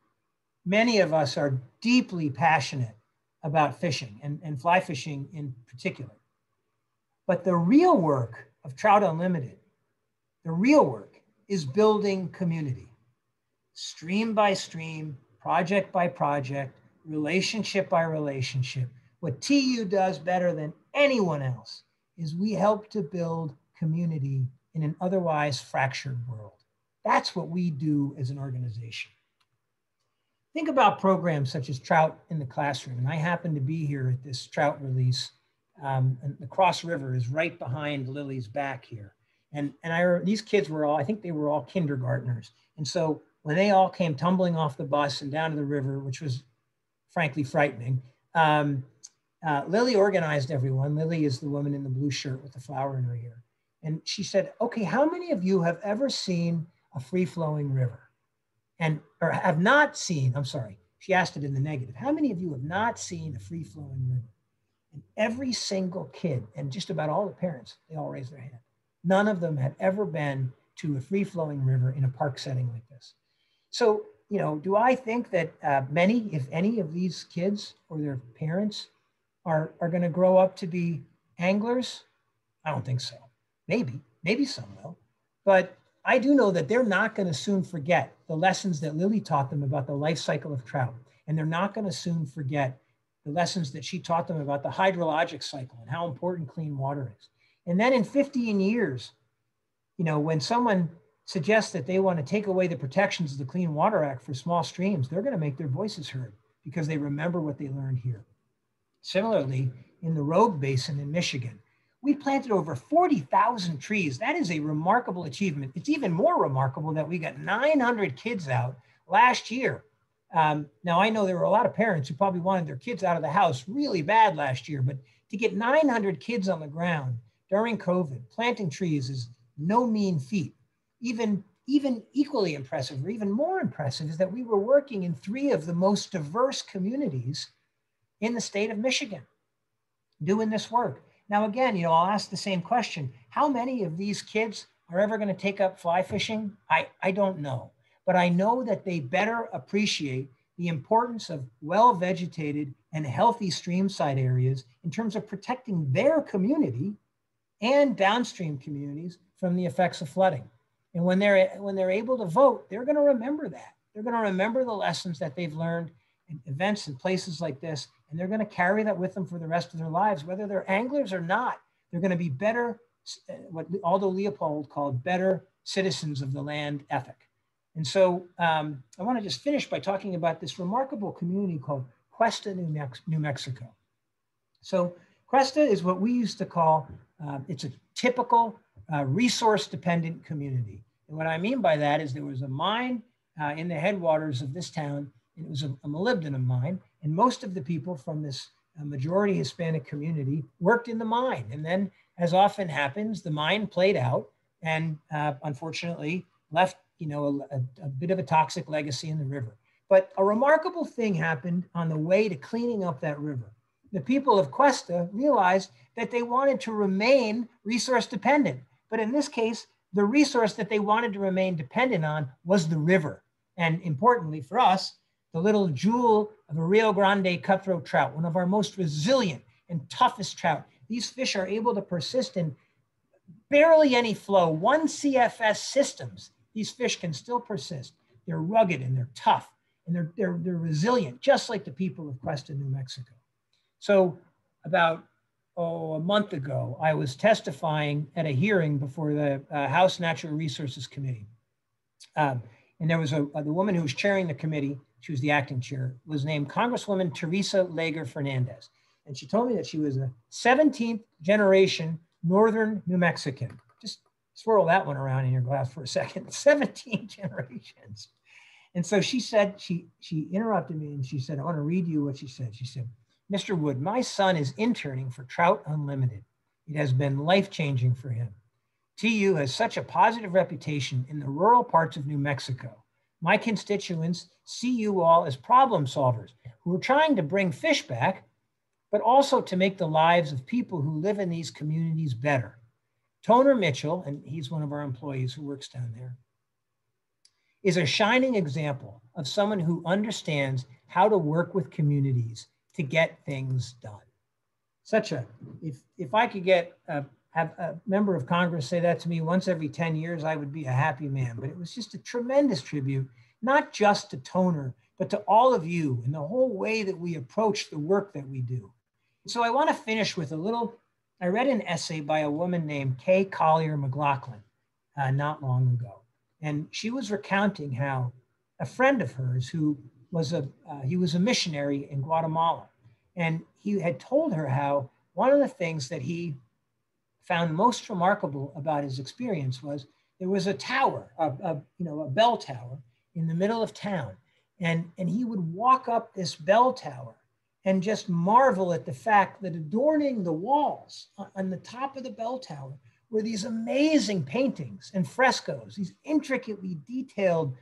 many of us are deeply passionate about fishing and fly fishing in particular. But the real work of Trout Unlimited, the real work is building community. Stream by stream, project by project, relationship by relationship. What TU does better than anyone else is we help to build community in an otherwise fractured world. That's what we do as an organization. Think about programs such as Trout in the Classroom. And I happen to be here at this trout release. And the Cross River is right behind Lily's back here. And these kids were all, I think they were all kindergartners. And so when they all came tumbling off the bus and down to the river, which was frankly frightening, Lily organized everyone. Lily is the woman in the blue shirt with the flower in her ear. And she said, okay, how many of you have ever seen a free-flowing river? Or have not seen, I'm sorry, she asked it in the negative. How many of you have not seen a free-flowing river? And every single kid, and just about all the parents, they all raised their hand. None of them had ever been to a free-flowing river in a park setting like this. So, do I think that many, if any, of these kids or their parents are going to grow up to be anglers? I don't think so. Maybe some will. But I do know that they're not going to soon forget the lessons that Lily taught them about the life cycle of trout. And they're not going to soon forget the lessons that she taught them about the hydrologic cycle and how important clean water is. And then in 15 years, when someone suggests that they want to take away the protections of the Clean Water Act for small streams, they're going to make their voices heard because they remember what they learned here. Similarly, in the Rogue Basin in Michigan, we planted over 40,000 trees. That is a remarkable achievement. It's even more remarkable that we got 900 kids out last year. Now, I know there were a lot of parents who probably wanted their kids out of the house really bad last year, but to get 900 kids on the ground during COVID, planting trees is no mean feat. Even equally impressive, or even more impressive, is that we were working in 3 of the most diverse communities in the state of Michigan doing this work. Now, again, I'll ask the same question. How many of these kids are ever going to take up fly fishing? I don't know. But I know that they better appreciate the importance of well-vegetated and healthy streamside areas in terms of protecting their community and downstream communities from the effects of flooding. And when they're able to vote, they're going to remember that. They're going to remember the lessons that they've learned in events and places like this, and they're going to carry that with them for the rest of their lives, whether they're anglers or not. They're going to be better, what Aldo Leopold called better citizens of the land ethic. And so I want to just finish by talking about this remarkable community called Questa, New Mexico. So Questa is what we used to call, it's a typical resource-dependent community. And what I mean by that is there was a mine in the headwaters of this town, and it was a molybdenum mine, and most of the people from this majority Hispanic community worked in the mine. And then, as often happens, the mine played out and unfortunately left a bit of a toxic legacy in the river. But a remarkable thing happened on the way to cleaning up that river. The people of Questa realized that they wanted to remain resource dependent. But in this case, the resource that they wanted to remain dependent on was the river. And importantly for us, the little jewel of a Rio Grande cutthroat trout, one of our most resilient and toughest trout. These fish are able to persist in barely any flow, 1 CFS systems. These fish can still persist. They're rugged and they're tough and they're resilient, just like the people of Questa, New Mexico. So about a month ago, I was testifying at a hearing before the House Natural Resources Committee. And there was the woman who was chairing the committee, she was the acting chair, was named Congresswoman Teresa Lager Fernandez. And she told me that she was a 17th generation Northern New Mexican. Just swirl that one around in your glass for a second. 17 generations. And so she said, she interrupted me and she said, I want to read you what she said. She said, Mr. Wood, my son is interning for Trout Unlimited. It has been life-changing for him. TU has such a positive reputation in the rural parts of New Mexico. My constituents see you all as problem solvers who are trying to bring fish back, but also to make the lives of people who live in these communities better. Toner Mitchell, and he's one of our employees who works down there, is a shining example of someone who understands how to work with communities to get things done. If I could have a member of Congress say that to me once every 10 years, I would be a happy man. But it was just a tremendous tribute, not just to Toner, but to all of you and the whole way that we approach the work that we do. So I want to finish with I read an essay by a woman named Kay Collier McLaughlin not long ago. And she was recounting how a friend of hers who was he was a missionary in Guatemala. And he had told her how one of the things that he found most remarkable about his experience was there was a tower, a bell tower in the middle of town. And he would walk up this bell tower and just marvel at the fact that adorning the walls on the top of the bell tower were these amazing paintings and frescoes, these intricately detailed,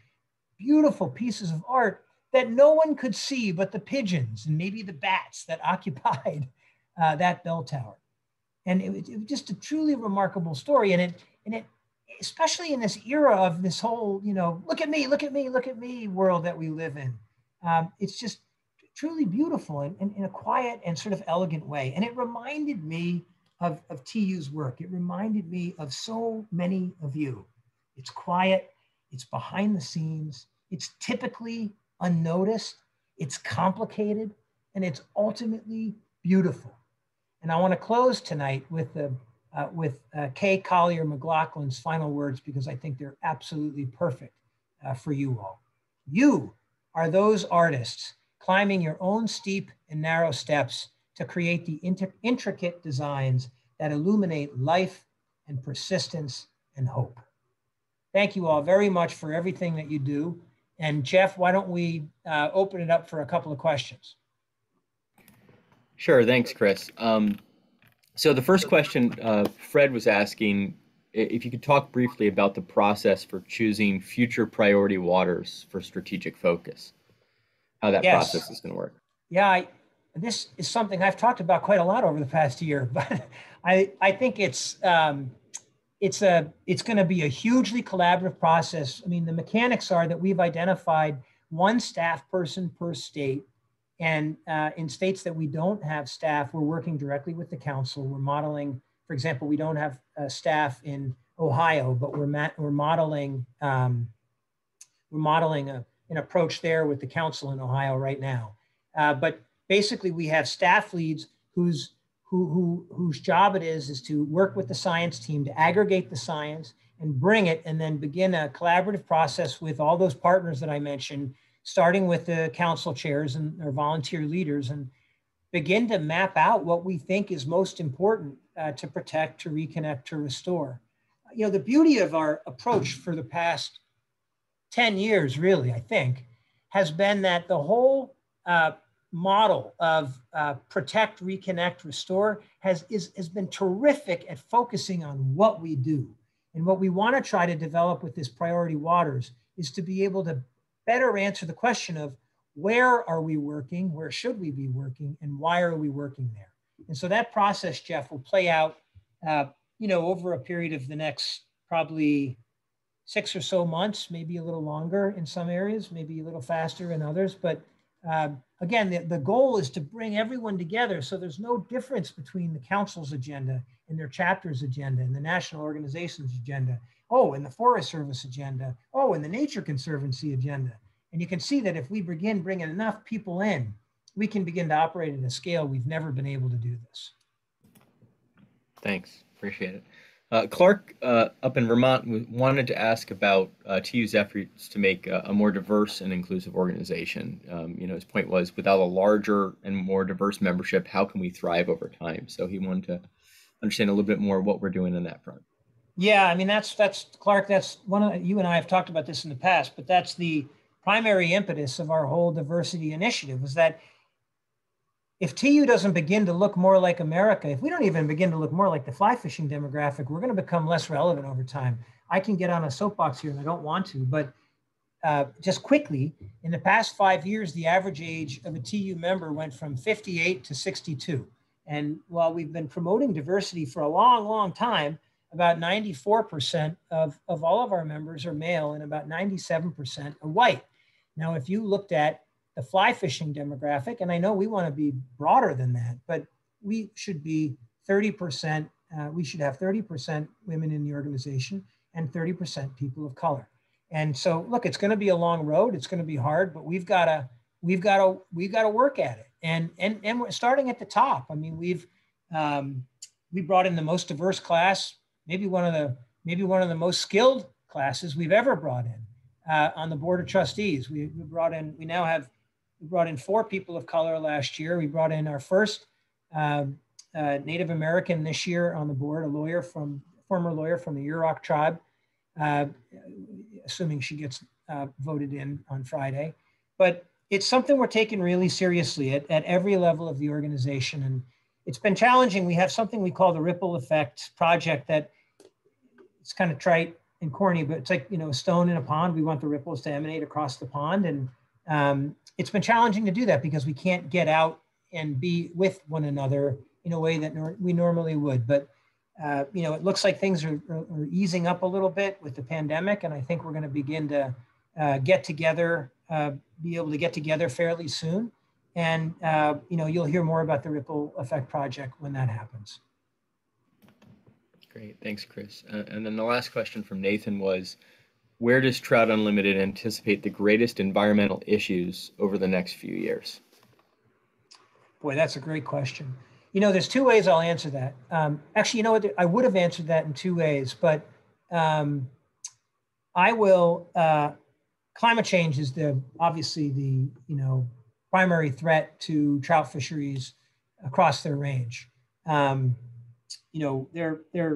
beautiful pieces of art that no one could see but the pigeons and maybe the bats that occupied that bell tower. And it was just a truly remarkable story. And it, especially in this era of this whole, look at me, look at me, look at me world that we live in. It's just truly beautiful in a quiet and sort of elegant way. And it reminded me of TU's work. It reminded me of so many of you. It's quiet, it's behind the scenes, it's typically unnoticed, it's complicated, and it's ultimately beautiful. And I want to close tonight with Kay Collier McLaughlin's final words, because I think they're absolutely perfect for you all. You are those artists climbing your own steep and narrow steps to create the intricate designs that illuminate life and persistence and hope. Thank you all very much for everything that you do. And Jeff, why don't we open it up for a couple of questions? Sure, thanks, Chris. So the first question Fred was asking, if you could talk briefly about the process for choosing future priority waters for strategic focus, how that process is going to work. Yeah, this is something I've talked about quite a lot over the past year, but I think it's going to be a hugely collaborative process. I mean, the mechanics are that we've identified one staff person per state. And in states that we don't have staff, we're working directly with the council. We're modeling, for example, we don't have staff in Ohio, but we're modeling an approach there with the council in Ohio right now. But basically, we have staff leads whose job it is to work with the science team to aggregate the science and bring it, and then begin a collaborative process with all those partners that I mentioned, starting with the council chairs and our volunteer leaders, and begin to map out what we think is most important to protect, to reconnect, to restore. You know, the beauty of our approach for the past 10 years, really, I think, has been that the whole model of protect, reconnect, restore has been terrific at focusing on what we do. And what we want to try to develop with this priority waters is to be able to better answer the question of where are we working, where should we be working, and why are we working there? And so that process, Jeff, will play out, over a period of the next probably 6 or so months, maybe a little longer in some areas, maybe a little faster in others. But again, the goal is to bring everyone together so there's no difference between the council's agenda and their chapter's agenda and the national organization's agenda. Oh, and the Forest Service agenda. Oh, and the Nature Conservancy agenda. And you can see that if we begin bringing enough people in, we can begin to operate at a scale we've never been able to do this. Thanks, appreciate it. Clark, up in Vermont, wanted to ask about TU's efforts to make a more diverse and inclusive organization. His point was, without a larger and more diverse membership, how can we thrive over time? So he wanted to understand a little bit more what we're doing on that front. Yeah, I mean, that's Clark, that's you and I have talked about this in the past, but that's the primary impetus of our whole diversity initiative, is that if TU doesn't begin to look more like America, if we don't even begin to look more like the fly fishing demographic, we're going to become less relevant over time. I can get on a soapbox here and I don't want to, but just quickly, in the past 5 years, the average age of a TU member went from 58 to 62. And while we've been promoting diversity for a long, long time, about 94% of all of our members are male and about 97% are white. Now, if you looked at the fly fishing demographic, and I know we want to be broader than that, but we should be 30%, we should have 30% women in the organization and 30% people of color. And so, look, it's going to be a long road. It's going to be hard, but we've got to work at it. And we're starting at the top. I mean, we brought in the most diverse class, maybe one of the most skilled classes we've ever brought in on the board of trustees. We brought in 4 people of color last year. We brought in our first Native American this year on the board, former lawyer from the Yurok tribe, assuming she gets voted in on Friday. But it's something we're taking really seriously at every level of the organization. And it's been challenging. We have something we call the Ripple Effect Project that it's kind of trite and corny, but it's like, a stone in a pond. We want the ripples to emanate across the pond. And it's been challenging to do that because we can't get out and be with one another in a way that we normally would. But, it looks like things are easing up a little bit with the pandemic. And I think we're going to begin to get together, be able to get together fairly soon. And, you'll hear more about the Ripple Effect Project when that happens. Great, thanks, Chris. And then the last question from Nathan was, where does Trout Unlimited anticipate the greatest environmental issues over the next few years? Boy, that's a great question. There's 2 ways I'll answer that. Actually, I would have answered that in 2 ways, but I will, climate change is obviously the primary threat to trout fisheries across their range. They're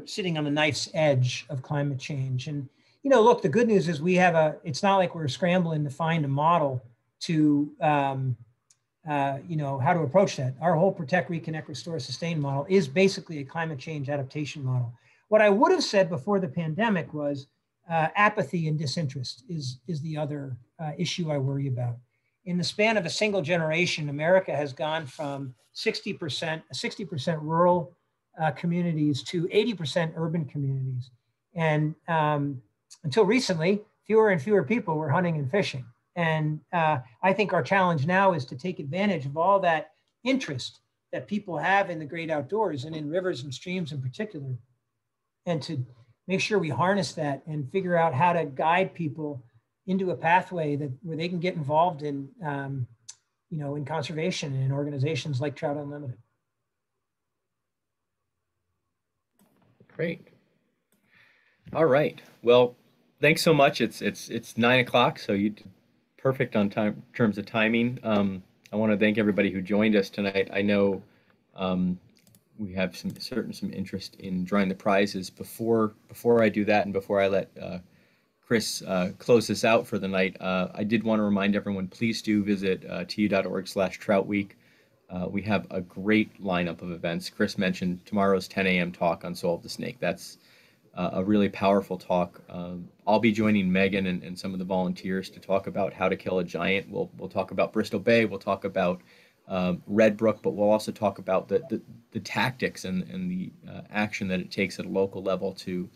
sitting on the knife's edge of climate change. And, look, the good news is it's not like we're scrambling to find a model to, how to approach that. Our whole protect, reconnect, restore, sustain model is basically a climate change adaptation model. What I would have said before the pandemic was apathy and disinterest is the other issue I worry about. In the span of a single generation, America has gone from 60% rural communities to 80% urban communities. And until recently, fewer and fewer people were hunting and fishing. And I think our challenge now is to take advantage of all that interest that people have in the great outdoors and in rivers and streams in particular, and to make sure we harness that and figure out how to guide people into a pathway where they can get involved in, in conservation and in organizations like Trout Unlimited. Great. All right. Well, thanks so much. It's 9 o'clock, so you did perfect on time in terms of timing. I want to thank everybody who joined us tonight. I know we have some interest in drawing the prizes. Before I do that, and before I let Chris close this out for the night, I did want to remind everyone, please do visit tu.org/troutweek. We have a great lineup of events. Chris mentioned tomorrow's 10 a.m. talk on Soul of the Snake. That's a really powerful talk. I'll be joining Megan and some of the volunteers to talk about how to kill a giant. We'll talk about Bristol Bay. We'll talk about Red Brook, but we'll also talk about the tactics and the action that it takes at a local level to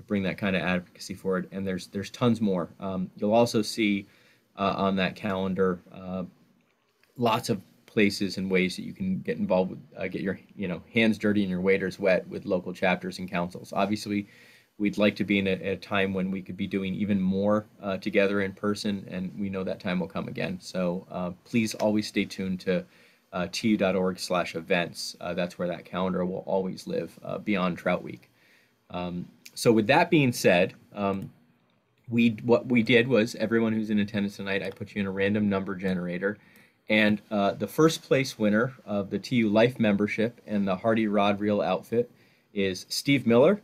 bring that kind of advocacy forward. And there's tons more. You'll also see on that calendar lots of places and ways that you can get involved with, get your hands dirty and your waders wet with local chapters and councils. Obviously, we'd like to be in a time when we could be doing even more together in person, and we know that time will come again. So please always stay tuned to tu.org/events. That's where that calendar will always live beyond Trout Week. So with that being said, what we did was, everyone who's in attendance tonight, I put you in a random number generator. And the first place winner of the TU Life membership and the Hardy Rod Reel outfit is Steve Miller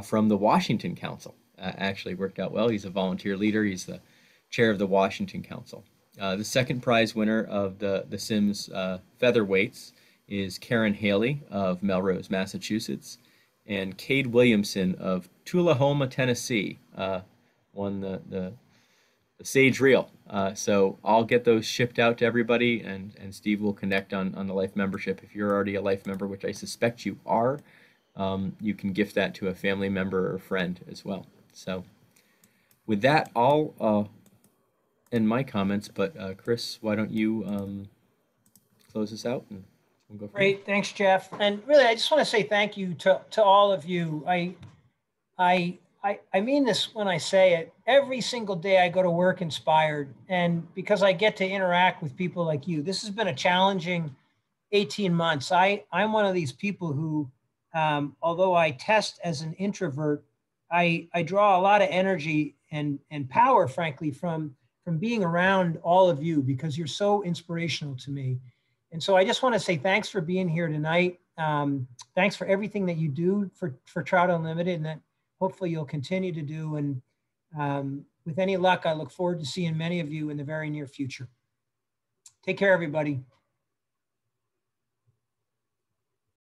from the Washington Council. Actually worked out well. He's a volunteer leader. He's the chair of the Washington Council. The second prize winner of the Sims featherweights is Karen Haley of Melrose, Massachusetts. And Cade Williamson of Tullahoma, Tennessee won the Sage Reel. So I'll get those shipped out to everybody, and Steve will connect on the Life membership. If you're already a Life member, which I suspect you are, you can gift that to a family member or friend as well. So with that, I'll end my comments, but Chris, why don't you close us out, and we'll go from Great, thanks, Jeff. And really, I just want to say thank you to all of you. I mean this when I say it. Every single day I go to work inspired, and because I get to interact with people like you. This has been a challenging 18 months. I'm one of these people who, although I test as an introvert, I draw a lot of energy and power, frankly, from being around all of you, because you're so inspirational to me. And so I just want to say thanks for being here tonight. Thanks for everything that you do for Trout Unlimited, and that hopefully you'll continue to do. And with any luck, I look forward to seeing many of you in the very near future. Take care, everybody.